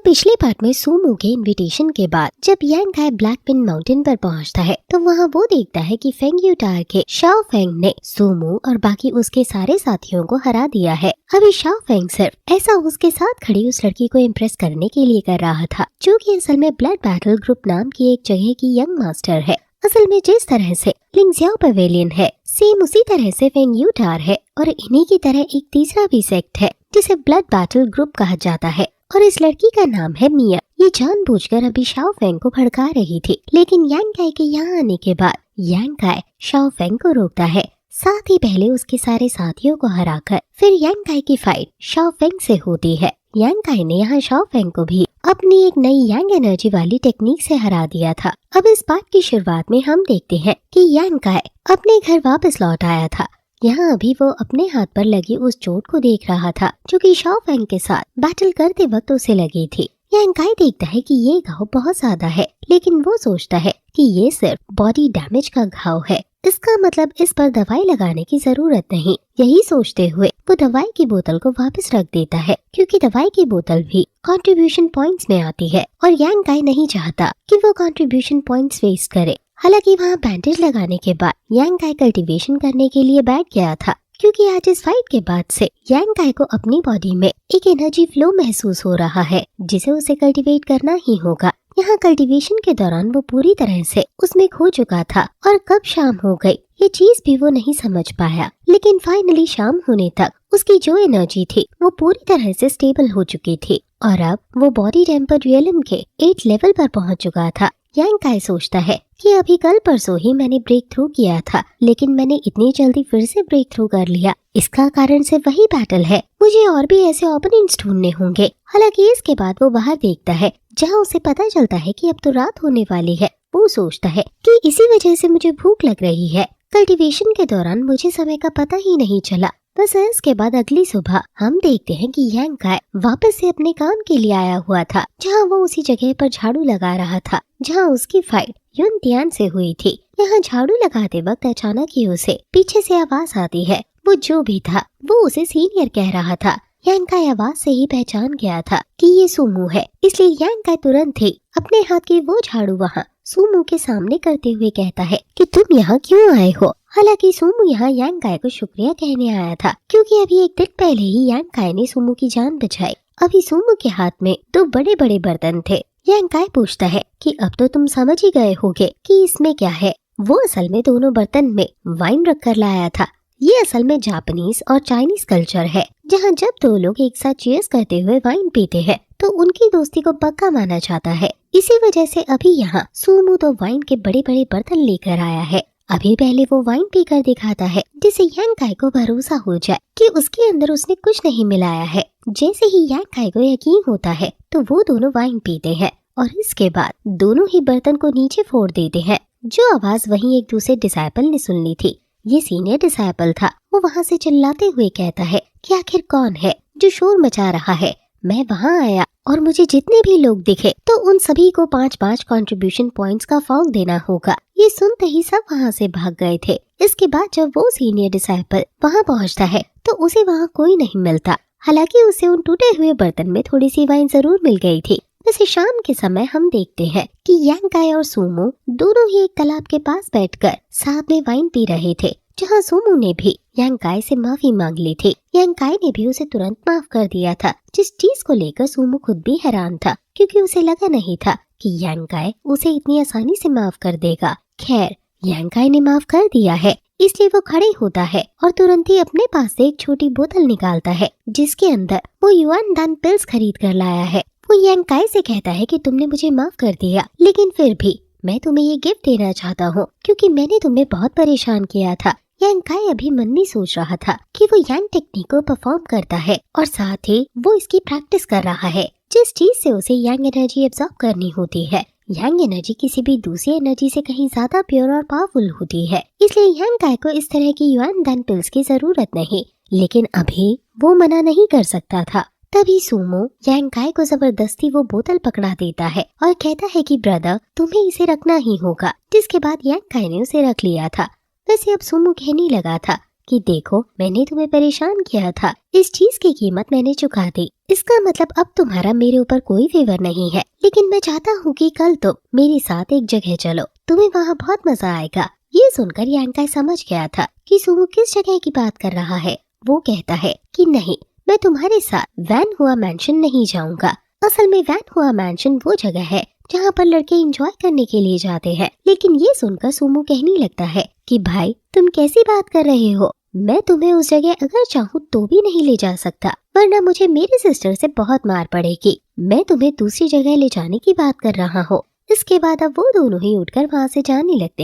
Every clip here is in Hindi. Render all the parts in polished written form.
पिछले पार्ट में सूमो के इनविटेशन के बाद जब यांग काय ब्लैक पिन माउंटेन पर पहुंचता है तो वहां वो देखता है कि फेंग यूटार के शाओ फेंग ने सूमो और बाकी उसके सारे साथियों को हरा दिया है। अभी शाओ फेंग सिर्फ ऐसा उसके साथ खड़ी उस लड़की को इम्प्रेस करने के लिए कर रहा था, जो कि असल में ब्लड बैटल ग्रुप नाम की एक जगह की यंग मास्टर है। असल में जिस तरह से लिंगजियाओ पवेलियन है, सेम उसी तरह से फेंग यूटार है और इन्हीं की तरह एक तीसरा भी सेक्ट है जिसे ब्लड बैटल ग्रुप कहा जाता है और इस लड़की का नाम है मिया। ये जानबूझकर अभी शाओ फेंग को भड़का रही थी, लेकिन यांग काय के यहाँ आने के बाद यांग काय शाओ फेंग को रोकता है, साथ ही पहले उसके सारे साथियों को हराकर फिर यांग काय की फाइट शाओ फेंग से होती है। यांग काय ने यहाँ शाओ फेंग को भी अपनी एक नई यांग एनर्जी वाली टेक्निक से हरा दिया था। अब इस पार्ट की शुरुआत में हम देखते हैं कि यांग काय अपने घर वापस लौट आया था। यहाँ अभी वो अपने हाथ पर लगी उस चोट को देख रहा था जो कि शाओ फेंग के साथ बैटल करते वक्त उसे लगी थी। यांग काय देखता है कि ये घाव बहुत ज्यादा है, लेकिन वो सोचता है कि ये सिर्फ बॉडी डैमेज का घाव है, इसका मतलब इस पर दवाई लगाने की जरूरत नहीं। यही सोचते हुए वो दवाई की बोतल को वापस रख देता है, क्योंकि दवाई की बोतल भी कंट्रीब्यूशन पॉइंट्स में आती है और यांग काय नहीं चाहता कि वो कंट्रीब्यूशन पॉइंट्स वेस्ट करे। हालांकि वहाँ बैंडेज लगाने के बाद यांग काय कल्टीवेशन करने के लिए बैठ गया था, क्योंकि आज इस फाइट के बाद से यांग काय को अपनी बॉडी में एक एनर्जी फ्लो महसूस हो रहा है जिसे उसे कल्टीवेट करना ही होगा। यहाँ कल्टीवेशन के दौरान वो पूरी तरह से उसमें खो चुका था और कब शाम हो गई ये चीज भी वो नहीं समझ पाया, लेकिन फाइनली शाम होने तक उसकी जो एनर्जी थी वो पूरी तरह से स्टेबल हो चुकी थी और अब वो बॉडी टेम्पर्ड रियलम के 8 लेवल पर पहुंच चुका था। यांग काय सोचता है कि अभी कल परसों ही मैंने ब्रेक थ्रू किया था, लेकिन मैंने इतनी जल्दी फिर से ब्रेक थ्रू कर लिया। इसका कारण सिर्फ वही बैटल है, मुझे और भी ऐसे ओपोनेंट्स ढूंढने होंगे। हालांकि इसके बाद वो बाहर देखता है जहां उसे पता चलता है कि अब तो रात होने वाली है। वो सोचता है कि इसी वजह से मुझे भूख लग रही है। कल्टीवेशन के दौरान मुझे समय का पता ही नहीं चला। बस इसके बाद अगली सुबह हम देखते हैं कि यांग काय वापस से अपने काम के लिए आया हुआ था, जहां वो उसी जगह पर झाड़ू लगा रहा था जहां उसकी फाइट युन तियान से हुई थी। यहाँ झाड़ू लगाते वक्त अचानक ही उसे पीछे से आवाज आती है। वो जो भी था वो उसे सीनियर कह रहा था। यांग काय आवाज से ही पहचान गया था कि ये सूमो है, इसलिए यांग काय तुरंत ही अपने हाथ की वो झाड़ू वहाँ सूमो के सामने करते हुए कहता है कि तुम यहाँ क्यों आए हो। हालांकि सूमो यहाँ यांग काय को शुक्रिया कहने आया था, क्योंकि अभी एक दिन पहले ही यांग काय ने सूमो की जान बचाई। अभी सूमो के हाथ में 2 बड़े बड़े बर्तन थे। यांग काय पूछता है कि अब तो तुम समझ ही गए होगे कि इसमें क्या है। वो असल में दोनों बर्तन में वाइन रख कर लाया था। ये असल में जापानीज और चाइनीज कल्चर है, जहाँ जब 2 लोग एक साथ चीयर्स करते हुए वाइन पीते हैं तो उनकी दोस्ती को पक्का माना जाता है। इसी वजह से अभी यहाँ सूमो तो वाइन के बड़े बड़े बर्तन लेकर आया है। अभी पहले वो वाइन पीकर दिखाता है जिससे यांग काय को भरोसा हो जाए कि उसके अंदर उसने कुछ नहीं मिलाया है। जैसे ही यांग काय को यकीन होता है तो वो दोनों वाइन पीते हैं और इसके बाद दोनों ही बर्तन को नीचे फोड़ देते हैं। जो आवाज वहीं एक दूसरे डिसाइपल ने सुन ली थी, ये सीनियर डिसाइपल था। वो वहाँ से चिल्लाते हुए कहता है कि आखिर कौन है जो शोर मचा रहा है। मैं वहाँ आया और मुझे जितने भी लोग दिखे तो उन सभी को 5-5 कंट्रीब्यूशन पॉइंट्स का फाउल देना होगा। ये सुनते ही सब वहाँ से भाग गए थे। इसके बाद जब वो सीनियर डिसाइपल वहाँ पहुँचता है तो उसे वहाँ कोई नहीं मिलता। हालांकि उसे उन टूटे हुए बर्तन में थोड़ी सी वाइन जरूर मिल गई थी। वैसे शाम के समय हम देखते हैं कि यांग काय और सूमो दोनों ही एक तालाब के पास बैठकर साथ में वाइन पी रहे थे, जहाँ सूमो ने भी यांग काय से माफी मांग ली थी। यांग काय ने भी उसे तुरंत माफ कर दिया था, जिस चीज को लेकर सूमो खुद भी हैरान था, क्योंकि उसे लगा नहीं था कि यांग काय उसे इतनी आसानी से माफ कर देगा। खैर, यांग काय ने माफ कर दिया है, इसलिए वो खड़े होता है और तुरंत ही अपने पास से एक छोटी बोतल निकालता है जिसके अंदर वो युआन दान पिल्स खरीद कर लाया है। वो यांग काय से कहता है कि तुमने मुझे माफ कर दिया, लेकिन फिर भी मैं तुम्हें ये गिफ्ट देना चाहता हूँ, क्योंकि मैंने तुम्हें बहुत परेशान किया था। यांग काय अभी मन में सोच रहा था कि वो यांग टेक्निक को परफॉर्म करता है और साथ ही वो इसकी प्रैक्टिस कर रहा है, जिस चीज से उसे यांग एनर्जी एब्जॉर्ब करनी होती है। यांग एनर्जी किसी भी दूसरी एनर्जी से कहीं ज्यादा प्योर और पावरफुल होती है, इसलिए यांग काय को इस तरह की युआन दान पिल्स की जरूरत नहीं, लेकिन अभी वो मना नहीं कर सकता था। तभी सूमो यांग काय को जबरदस्ती वो बोतल पकड़ा देता है और कहता है कि ब्रदर तुम्हें इसे रखना ही होगा, जिसके बाद यांग काय ने उसे रख लिया था। वैसे अब सूमो कहने लगा था कि देखो मैंने तुम्हें परेशान किया था, इस चीज की कीमत मैंने चुका दी, इसका मतलब अब तुम्हारा मेरे ऊपर कोई फेवर नहीं है, लेकिन मैं चाहता हूँ कि कल तुम मेरे साथ एक जगह चलो, तुम्हें वहाँ बहुत मजा आएगा। ये सुनकर यांकाई समझ गया था कि सुमो किस जगह की बात कर रहा है। वो कहता है कि नहीं, मैं तुम्हारे साथ वैन हुआ मैंशन नहीं जाऊंगा। असल में वैन हुआ मैंशन वो जगह है जहाँ पर लड़के एंजॉय करने के लिए जाते हैं। लेकिन ये सुनकर सुमो कहने लगता है कि भाई तुम कैसी बात कर रहे हो, मैं तुम्हें उस जगह अगर चाहूँ तो भी नहीं ले जा सकता, वरना मुझे मेरी सिस्टर से बहुत मार पड़ेगी। मैं तुम्हें दूसरी जगह ले जाने की बात कर रहा हूँ। इसके बाद अब वो दोनों ही उठकर वहाँ से जाने लगते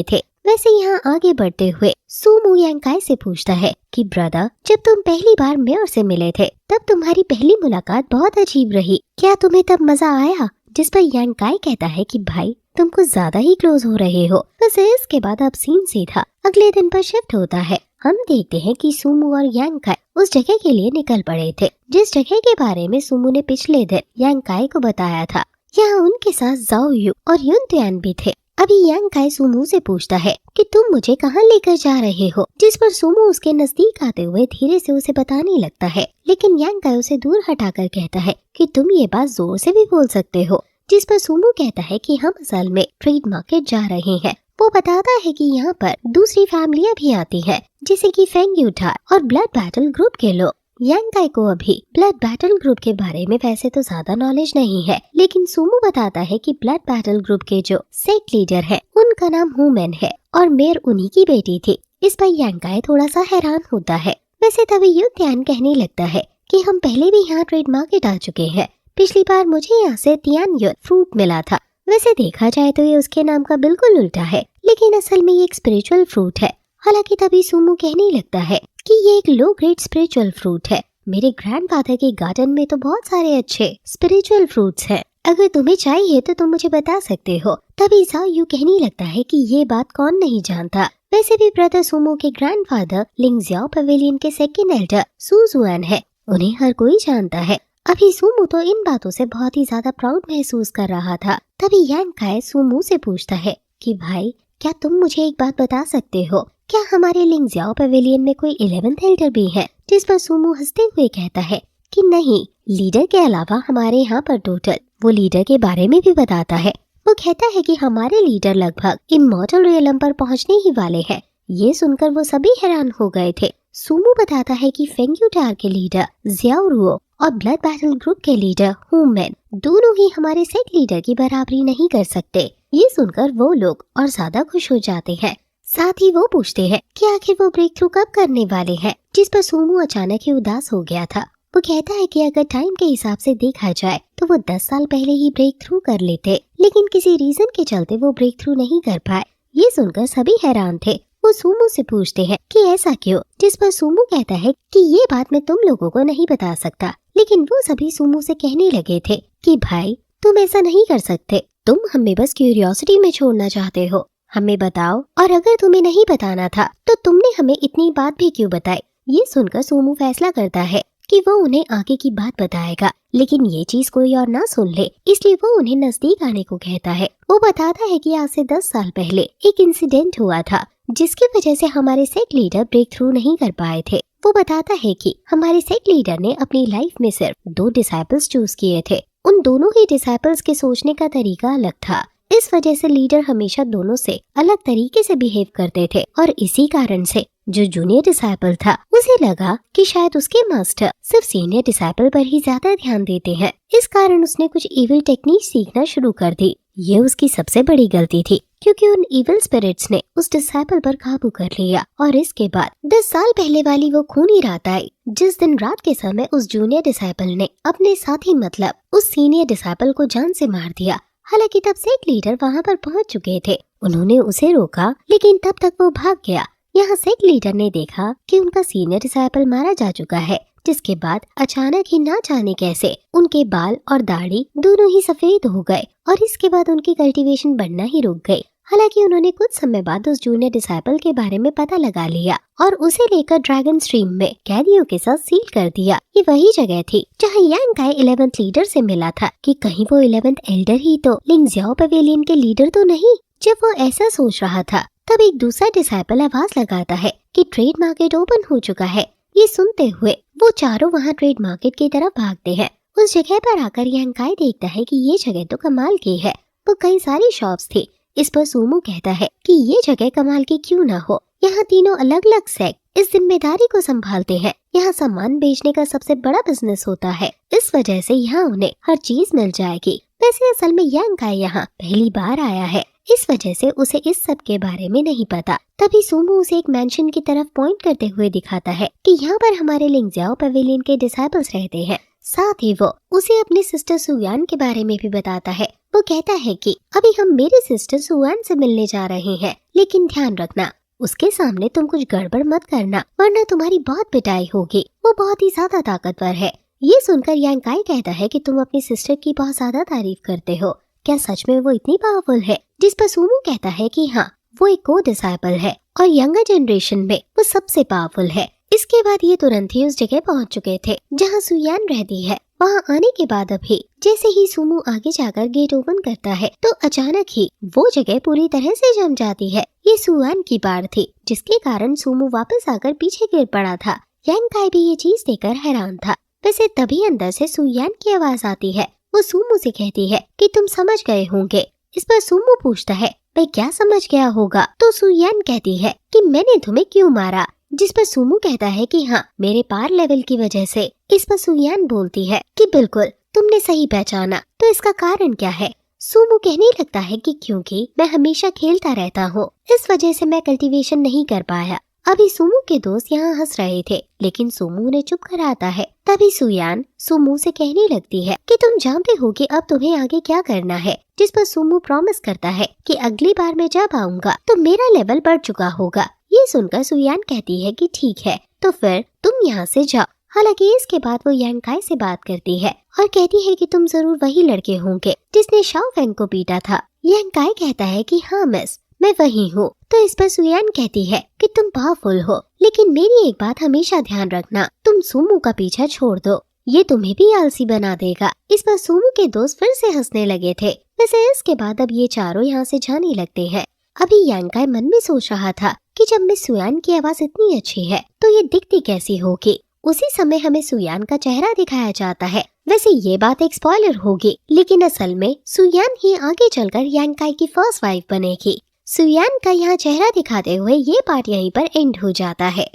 हैं। वैसे यहाँ आगे बढ़ते हुए सुमो यांकाई से पूछता है कि ब्रदर, जब तुम पहली बार मेयर से मिले थे तब तुम्हारी पहली मुलाकात बहुत अजीब रही, क्या तुम्हें तब मजा आया? जिस पर यांकाई कहता है कि भाई तुम कुछ ज्यादा ही क्लोज हो रहे हो। वैसे इसके बाद अब सीन सीधा अगले दिन पर शिफ्ट होता है। हम देखते हैं कि सुमो और यांकाई उस जगह के लिए निकल पड़े थे जिस जगह के बारे में सुमो ने पिछले दिन यांकाई को बताया था। यहाँ उनके साथ जाओ यू और युन त्यान भी थे। अभी यांकाई सुमो से पूछता है कि तुम मुझे कहाँ लेकर जा रहे हो, जिस पर सुमो उसके नजदीक आते हुए धीरे से उसे बताने लगता है। लेकिन यांकाई उसे दूर हटाकर कहता है कि तुम ये बात जोर से भी बोल सकते हो। जिस पर सुमो कहता है कि हम असल में ट्रेड मार्केट जा रहे हैं। वो बताता है कि यहाँ पर दूसरी फैमिलियाँ भी आती हैं, जैसे कि फेंग यूटार और ब्लड बैटल ग्रुप के लोग। यांकाई को अभी ब्लड बैटल ग्रुप के बारे में वैसे तो ज्यादा नॉलेज नहीं है, लेकिन सुमो बताता है कि ब्लड बैटल ग्रुप के जो सेक्ट लीडर है उनका नाम हुमेन है और मेयर उन्हीं की बेटी थी। इस पर यांकाई थोड़ा सा हैरान होता है। वैसे तभी युन त्यान कहने लगता है कि हम पहले भी यहाँ ट्रेड मार्केट आ चुके हैं। पिछली बार मुझे यहाँ से तियान युन फ्रूट मिला था। वैसे देखा जाए तो ये उसके नाम का बिल्कुल उल्टा है, लेकिन असल में ये एक स्पिरिचुअल फ्रूट है। हालांकि तभी सुमो कहने लगता है कि ये एक लो ग्रेड स्पिरिचुअल फ्रूट है। मेरे ग्रैंडफादर के गार्डन में तो बहुत सारे अच्छे स्पिरिचुअल फ्रूट्स हैं। अगर तुम्हें चाहिए तो तुम मुझे बता सकते हो। तभी जाओ यू कहने लगता है कि ये बात कौन नहीं जानता। वैसे भी ब्रदर सुमो के ग्रैंडफादर लिंगजियाओ पवेलियन के सेकंड एल्डर सू जुआन है, उन्हें हर कोई जानता है। अभी सुमो तो इन बातों से बहुत ही ज्यादा प्राउड महसूस कर रहा था। तभी यांकाई सुमो से पूछता है कि भाई क्या तुम मुझे एक बात बता सकते हो, क्या हमारे लिंगजियाओ पवेलियन में कोई 11th एल्डर भी है? जिस पर सुमो हंसते हुए कहता है कि नहीं, लीडर के अलावा हमारे यहाँ पर टोटल। वो लीडर के बारे में भी बताता है। वो कहता है कि हमारे लीडर लगभग इमॉर्टल रियलम पर पहुँचने ही वाले हैं। ये सुनकर वो सभी हैरान हो गए थे। सुमो बताता है कि फेंग यूटार के लीडर जियाओ रुओ और ब्लड बैटल ग्रुप के लीडर हुमेन दोनों ही हमारे सेक्ट लीडर की बराबरी नहीं कर सकते। ये सुनकर वो लोग और ज्यादा खुश हो जाते हैं। साथ ही वो पूछते हैं कि आखिर वो ब्रेक थ्रू कब करने वाले हैं। जिस पर सुमो अचानक ही उदास हो गया था। वो कहता है कि अगर टाइम के हिसाब से देखा जाए तो वो 10 साल पहले ही ब्रेक थ्रू कर लेते, लेकिन किसी रीजन के चलते वो ब्रेक थ्रू नहीं कर पाए। ये सुनकर सभी हैरान थे। वो सुमो से पूछते हैं कि ऐसा क्यों, जिस पर सुमो कहता है कि ये बात मैं तुम लोगों को नहीं बता सकता। लेकिन वो सभी सुमो से कहने लगे थे कि भाई तुम ऐसा नहीं कर सकते, तुम हमें बस क्यूरियोसिटी में छोड़ना चाहते हो, हमें बताओ, और अगर तुम्हें नहीं बताना था तो तुमने हमें इतनी बात भी क्यों बताई। ये सुनकर सुमो फैसला करता है कि वो उन्हें आगे की बात बताएगा, लेकिन ये चीज कोई और ना सुन ले, इसलिए वो उन्हें नजदीक आने को कहता है। वो बताता है कि आज से 10 साल पहले एक इंसिडेंट हुआ था जिसकी वजह से हमारे सेक्ट लीडर ब्रेक थ्रू नहीं कर पाए थे। वो बताता है कि हमारे सेक्ट लीडर ने अपनी लाइफ में सिर्फ 2 डिसाइपल्स चूज किए थे। उन दोनों ही डिसाइपल्स के सोचने का तरीका अलग था। इस वजह से लीडर हमेशा दोनों से अलग तरीके से बिहेव करते थे और इसी कारण से जो जूनियर डिसाइपल था उसे लगा कि शायद उसके मास्टर सिर्फ सीनियर डिसाइपल पर ही ज्यादा ध्यान देते हैं। इस कारण उसने कुछ इविल टेक्निक सीखना शुरू कर दी। ये उसकी सबसे बड़ी गलती थी, क्योंकि उन इविल स्पिरिट्स ने उस डिसाइपल पर काबू कर लिया। और इसके बाद 10 साल पहले वाली वो खूनी रात आई जिस दिन रात के समय उस जूनियर डिसाइपल ने अपने साथी मतलब उस सीनियर डिसाइपल को जान से मार दिया। हालांकि तब सेक्ट लीडर वहाँ पर पहुँच चुके थे। उन्होंने उसे रोका, लेकिन तब तक वो भाग गया। यहाँ सेक्ट लीडर ने देखा कि उनका सीनियर डिसाइपल मारा जा चुका है, जिसके बाद अचानक ही ना जाने कैसे उनके बाल और दाढ़ी दोनों ही सफेद हो गए और इसके बाद उनकी कल्टीवेशन बढ़ना ही रुक गई। हालांकि उन्होंने कुछ समय बाद उस जूनियर डिसाइपल के बारे में पता लगा लिया और उसे लेकर ड्रैगन स्ट्रीम में कैदियों के साथ सील कर दिया। ये वही जगह थी जहाँ यांकाई 11th लीडर से मिला था कि कहीं वो 11th एल्डर ही तो लिंगजियाओ पवेलियन के लीडर तो नहीं। जब वो ऐसा सोच रहा था तब एक दूसरा डिसाइपल आवाज लगाता है कि ट्रेड मार्केट ओपन हो चुका है। ये सुनते हुए वो चारों वहाँ ट्रेड मार्केट की तरफ भागते हैं। उस जगह पर आकर यांग काई देखता है कि ये जगह तो कमाल की है। वो कई सारी शॉप्स थी। इस पर सूमो कहता है कि ये जगह कमाल की क्यों ना हो, यहाँ तीनों अलग अलग सेक्ट इस जिम्मेदारी को संभालते हैं। यहाँ सामान बेचने का सबसे बड़ा बिजनेस होता है, इस वजह से यहाँ उन्हें हर चीज मिल जाएगी। वैसे असल में यांग काई यहाँ पहली बार आया है, इस वजह से उसे इस सब के बारे में नहीं पता। तभी सूमो उसे एक मैंशन की तरफ पॉइंट करते हुए दिखाता है कि यहाँ पर हमारे लिंगजियाओ पवेलियन के डिसाइपल्स रहते हैं। साथ ही वो उसे अपनी सिस्टर सुयान के बारे में भी बताता है। वो कहता है कि अभी हम मेरी सिस्टर सुयान से मिलने जा रहे हैं, लेकिन ध्यान रखना उसके सामने तुम कुछ गड़बड़ मत करना, वरना तुम्हारी बहुत पिटाई होगी। वो बहुत ही ज्यादा ताकतवर है। ये सुनकर यांग काई कहता है कि तुम अपनी सिस्टर की बहुत ज्यादा तारीफ करते हो, क्या सच में वो इतनी पावरफुल है? जिस पर सूमो कहता है कि हाँ, वो एक को डिसाइपल है और यंगर जनरेशन में वो सबसे पावरफुल है। इसके बाद ये तुरंत ही उस जगह पहुंच चुके थे जहां सुयान रहती है। वहां आने के बाद अभी जैसे ही सूमो आगे जाकर गेट ओपन करता है तो अचानक ही वो जगह पूरी तरह से जम जाती है। ये सुयान की बार थी, जिसके कारण सूमो वापस आकर पीछे गिर पड़ा था। यांग काई भी ये चीज देखकर हैरान था। वैसे तभी अंदर से सुयान की आवाज आती है। वो सूमो से कहती है कि तुम समझ गए होंगे। इस पर सूमो पूछता है भाई क्या समझ गया होगा? तो सुयान कहती है कि मैंने तुम्हें क्यों मारा? जिस पर सूमो कहता है कि हाँ, मेरे पार लेवल की वजह से। इस पर सुयान बोलती है कि बिल्कुल तुमने सही पहचाना, तो इसका कारण क्या है? सूमो कहने लगता है कि क्योंकि मैं हमेशा खेलता रहता हूँ, इस वजह से मैं कल्टीवेशन नहीं कर पाया। अभी सूमो के दोस्त यहाँ हंस रहे थे, लेकिन सूमो उन्हें चुप कराता है। तभी सुयान सूमो से कहने लगती है कि तुम जानते हो कि अब तुम्हें आगे क्या करना है। जिस पर सूमो प्रॉमिस करता है कि अगली बार मैं जब आऊंगा तो मेरा लेवल बढ़ चुका होगा। ये सुनकर सुयान कहती है कि ठीक है, तो फिर तुम यहाँ से जाओ। हालांकि इसके बाद वो यांग काई से बात करती है और कहती है कि तुम जरूर वही लड़के होंगे जिसने शाओ फेंग को पीटा था। यांग काई कहता है कि हाँ मिस, मैं वही हूँ। तो इस पर सुयान कहती है कि तुम पावरफुल हो, लेकिन मेरी एक बात हमेशा ध्यान रखना, तुम सूमो का पीछा छोड़ दो, ये तुम्हें भी आलसी बना देगा। इस पर सूमो के दोस्त फिर से हंसने लगे थे। वैसे इसके बाद अब ये चारों यहाँ से जाने लगते हैं। अभी यांग काई मन में सोच रहा था कि जब मिस सुयान की आवाज इतनी अच्छी है तो ये दिखती कैसी होगी। उसी समय हमें सुयान का चेहरा दिखाया जाता है। वैसे ये बात एक स्पॉइलर होगी, लेकिन असल में सुयान ही आगे चलकर यांग काई की फर्स्ट वाइफ बनेगी। सुयान का यहाँ चेहरा दिखाते हुए ये पार्ट यहीं पर एंड हो जाता है।